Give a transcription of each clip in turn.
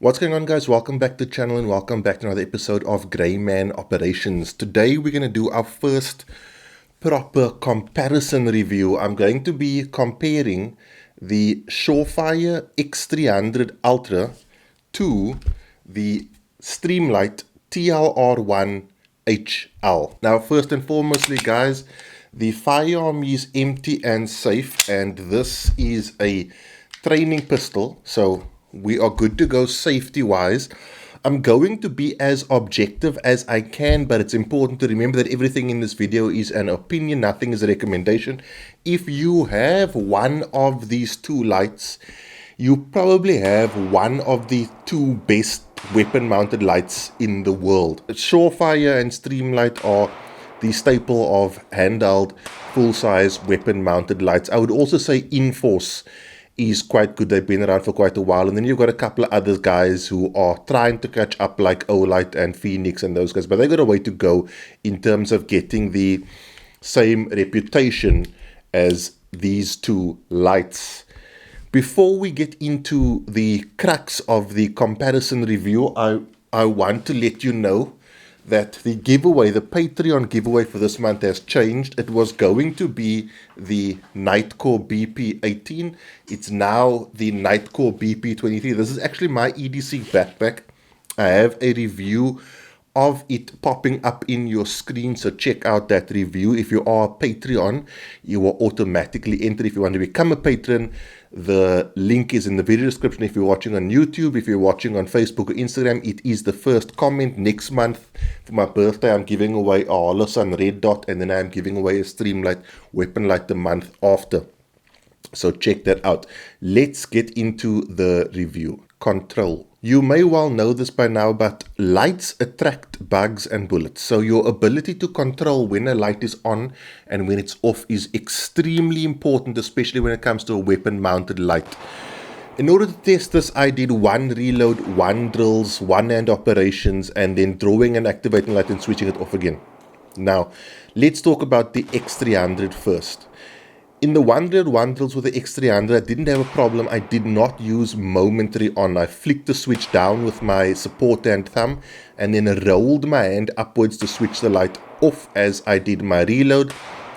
What's going on, guys? Welcome back to the channel and welcome back to another episode of Grey Man Operations. Today we're going to do our first proper comparison review. I'm going to be comparing the Surefire X300 Ultra to the Streamlight TLR1 HL. Now, first and foremostly, guys, the firearm is empty and safe, and this is a training pistol, so we are good to go safety-wise. I'm going to be as objective as I can, but it's important to remember that everything in this video is an opinion, nothing is a recommendation. If you have one of these two lights, you probably have one of the two best weapon-mounted lights in the world. Surefire and Streamlight are the staple of handheld, full-size weapon-mounted lights. I would also say Inforce is quite good. They've been around for quite a while. And then you've got a couple of other guys who are trying to catch up, like Olight and Phoenix and those guys. But they've got a way to go in terms of getting the same reputation as these two lights. Before we get into the crux of the comparison review, I want to let you know that the giveaway, the Patreon giveaway for this month has changed. It was going to be the Nightcore BP18. It's now the Nightcore BP23. This is actually my EDC backpack. I have a review of it popping up in your screen, so check out that review. If you are a Patreon, you will automatically enter. If you want to become a patron, the link is in the video description. If you're watching on YouTube, if you're watching on Facebook or Instagram, it is the first comment. Next month, for my birthday, I'm giving away a Holosun Red Dot, and then I'm giving away a Streamlight Weapon Light the month after. So check that out. Let's get into the review. Control. You may well know this by now, but lights attract bugs and bullets. So your ability to control when a light is on and when it's off is extremely important, especially when it comes to a weapon-mounted light. In order to test this, I did one reload, one drills, one-hand operations, and then drawing and activating light and switching it off again. Now, let's talk about the X300 first. In the one drills with the X300, I didn't have a problem. I did not use momentary on. I flicked the switch down with my support hand thumb and then rolled my hand upwards to switch the light off as I did my reload,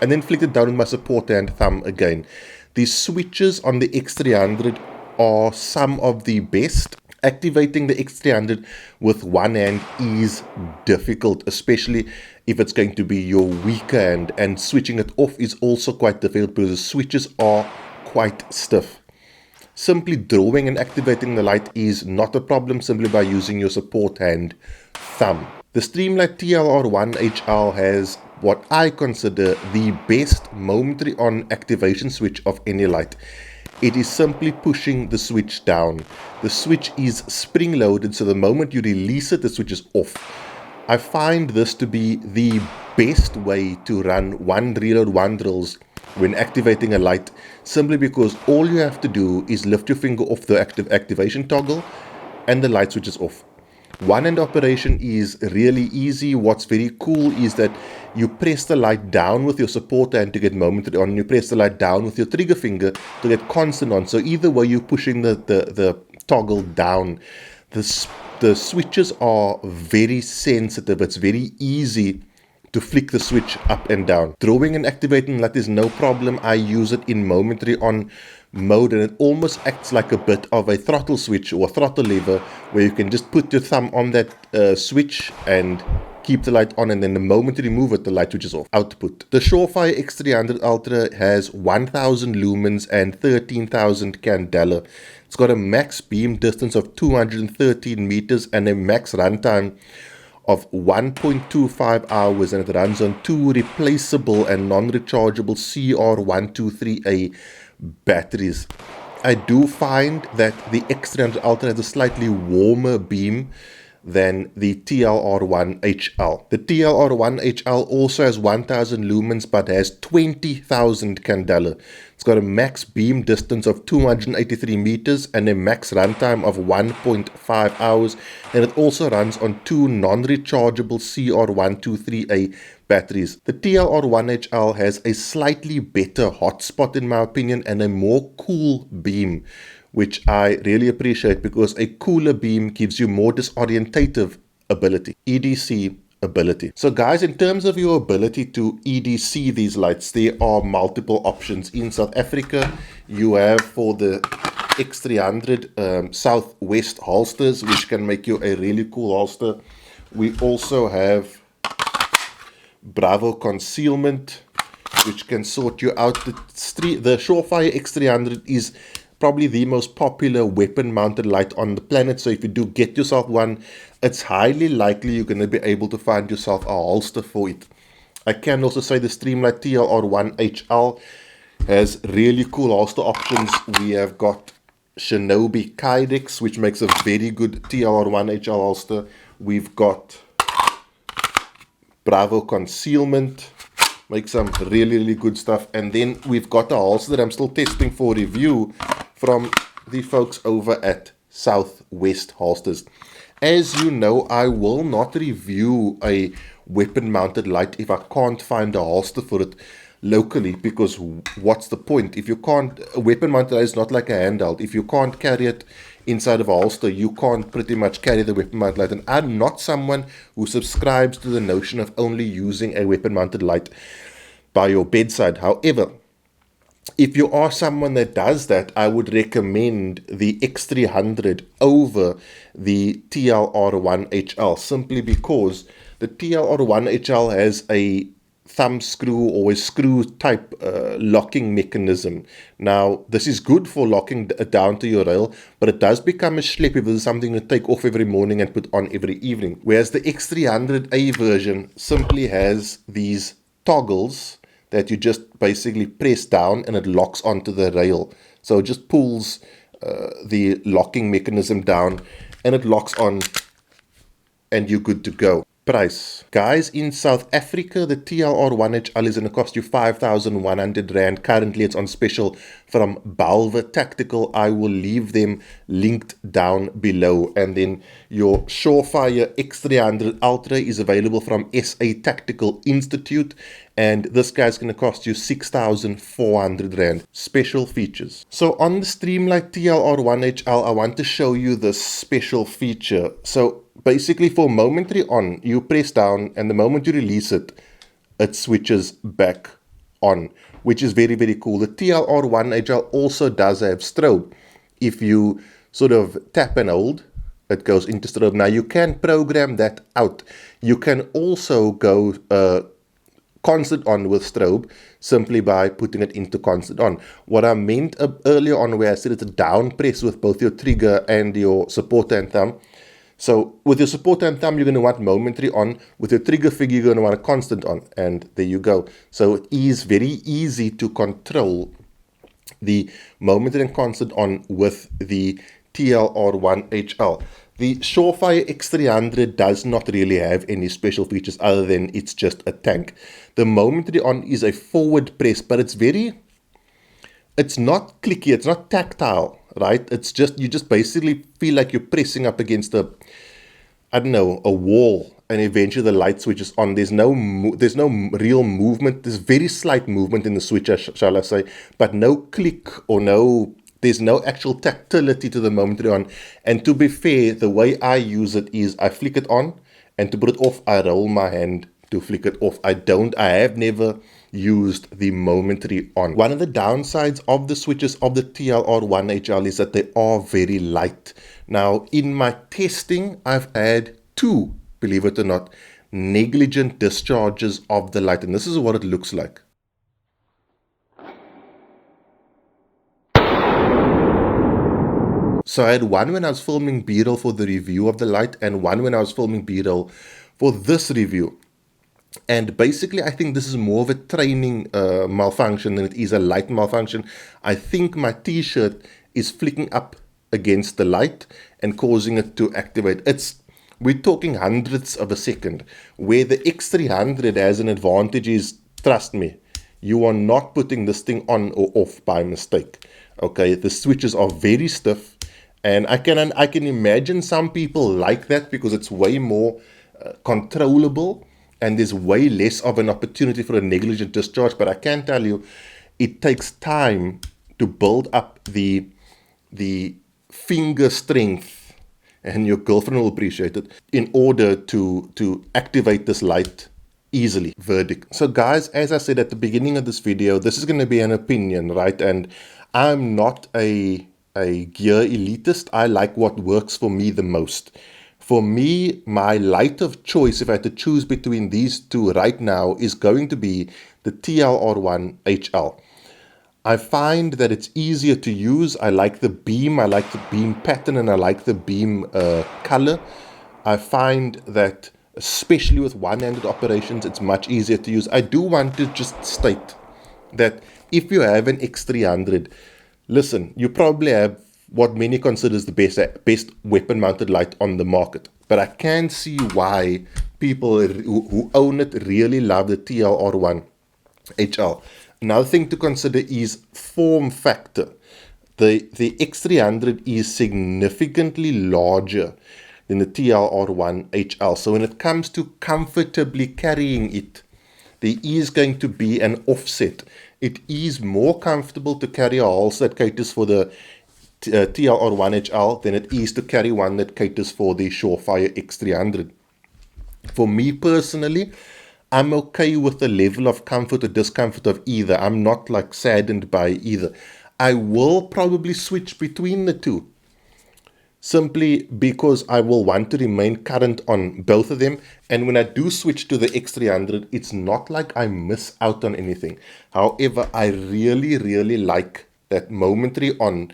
and then flicked it down with my support hand thumb again. The switches on the X300 are some of the best. Activating the X300 with one hand is difficult, especially if it's going to be your weaker hand, and switching it off is also quite difficult because the switches are quite stiff. Simply drawing and activating the light is not a problem simply by using your support hand thumb. The Streamlight TLR1 HL has what I consider the best momentary on activation switch of any light. It is simply pushing the switch down. The switch is spring loaded, so the moment you release it, the switch is off. I find this to be the best way to run one reload, one drills when activating a light, simply because all you have to do is lift your finger off the activation toggle and the light switches off. One-hand operation is really easy. What's very cool is that you press the light down with your support hand to get momentary on, and you press the light down with your trigger finger to get constant on. So either way, you're pushing the toggle down. The switches are very sensitive. It's very easy to flick the switch up and down. Drawing and activating light is no problem. I use it in momentary on mode, and it almost acts like a bit of a throttle switch or throttle lever, where you can just put your thumb on that switch and keep the light on, and then the moment you remove it, the light switches off. Output. The Surefire X300 Ultra has 1000 lumens and 13,000 candela. It's got a max beam distance of 213 meters and a max runtime of 1.25 hours, and it runs on two replaceable and non-rechargeable CR123A batteries. I do find that the X300 Ultra has a slightly warmer beam than the TLR1 HL. The TLR1 HL also has 1000 lumens but has 20,000 candela. It's got a max beam distance of 283 meters and a max runtime of 1.5 hours, and it also runs on two non-rechargeable CR123A batteries. The TLR1HL has a slightly better hotspot in my opinion and a more cool beam, which I really appreciate because a cooler beam gives you more disorientative ability, EDC ability. So guys, in terms of your ability to EDC these lights, there are multiple options. In South Africa, you have for the X300 Southwest holsters, which can make you a really cool holster. We also have Bravo concealment, which can sort you out. The Surefire X300 is probably the most popular weapon mounted light on the planet, so if you do get yourself one, it's highly likely you're going to be able to find yourself a holster for it. I can also say the Streamlight TLR1HL has really cool holster options. We have got Shinobi Kydex, which makes a very good TLR1HL holster. We've got Bravo concealment, make some really good stuff. And then we've got a holster that I'm still testing for review from the folks over at Southwest Holsters. As you know, I will not review a weapon mounted light if I can't find a holster for it locally, because what's the point? If you can't, a weapon mounted light is not like a handheld. If you can't carry it inside of a holster, you can't pretty much carry the weapon mounted light. And I'm not someone who subscribes to the notion of only using a weapon mounted light by your bedside. However, if you are someone that does that, I would recommend the X300 over the TLR1HL, simply because the TLR1HL has a thumb screw or a screw type locking mechanism. Now, this is good for locking down to your rail, but it does become a schlep if there's something to take off every morning and put on every evening. Whereas the X300A version simply has these toggles that you just basically press down and it locks onto the rail. So it just pulls the locking mechanism down and it locks on and you're good to go. Price. Guys, in South Africa, the TLR1HL is going to cost you 5,100 Rand. Currently, it's on special from Balva Tactical. I will leave them linked down below. And then your Surefire X300 Ultra is available from SA Tactical Institute. And this guy's going to cost you 6,400 Rand. Special features. So on the Streamlight TLR1HL, I want to show you this special feature. So basically, for momentary on, you press down, and the moment you release it, it switches back on, which is very cool. The TLR1HL also does have strobe. If you sort of tap and hold, it goes into strobe. Now, you can program that out. You can also go constant on with strobe simply by putting it into constant on. What I meant earlier on, where I said it's a down press with both your trigger and your supporter and thumb. So with your supporter and thumb, you're going to want momentary on. With your trigger finger, you're going to want a constant on. And there you go. So it is very easy to control the momentary and constant on with the TLR1HL. The Surefire X300 does not really have any special features other than it's just a tank. The momentary on is a forward press, but it's not clicky, it's not tactile, right? It's just, you just basically feel like you're pressing up against a wall, and eventually the light switches on. There's no real movement. There's very slight movement in the switcher, shall I say, but no click or there's no actual tactility to the momentary on. And to be fair, the way I use it is I flick it on, and to put it off, I roll my hand to flick it off. I have never used the momentary on. One of the downsides of the switches of the TLR1HL is that they are very light. Now, in my testing, I've had 2, believe it or not, negligent discharges of the light, and this is what it looks like. So I had one when I was filming B-roll for the review of the light, and one when I was filming B-roll for this review. And basically, I think this is more of a training malfunction than it is a light malfunction. I think my t-shirt is flicking up against the light and causing it to activate. We're talking hundredths of a second. Where the X300 has an advantage is, trust me, you are not putting this thing on or off by mistake. Okay, the switches are very stiff, and I can imagine some people like that because it's way more controllable. And there's way less of an opportunity for a negligent discharge. But I can tell you, it takes time to build up the the finger strength, and your girlfriend will appreciate it, in order to activate this light easily. Verdict. So guys, as I said at the beginning of this video, this is going to be an opinion, right? And I'm not a gear elitist. I like what works for me the most. For me, my light of choice, if I had to choose between these two right now, is going to be the TLR1 HL. I find that it's easier to use. I like the beam pattern, and I like the beam color. I find that, especially with one-handed operations, it's much easier to use. I do want to just state that if you have an X300, listen, you probably have what many consider the best weapon-mounted light on the market. But I can see why people who own it really love the TLR1 HL. Another thing to consider is form factor. The X300 is significantly larger than the TLR1 HL. So when it comes to comfortably carrying it, there is going to be an offset. It is more comfortable to carry a holster that caters for the TLR1 HL than it is to carry one that caters for the Surefire X300. For me personally, I'm okay with the level of comfort or discomfort of either. I'm not like saddened by either. I will probably switch between the two, simply because I will want to remain current on both of them. And when I do switch to the X300, it's not like I miss out on anything. However, I really, really like that momentary on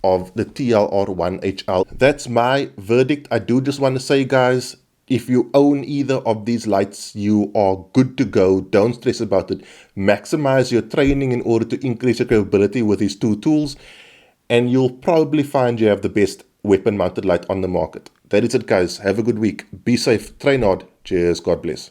of the TLR1 HL. That's my verdict. I do just want to say, guys, if you own either of these lights, you are good to go. Don't stress about it. Maximize your training in order to increase your capability with these two tools, and you'll probably find you have the best weapon-mounted light on the market. That is it, guys. Have a good week. Be safe. Train hard. Cheers. God bless.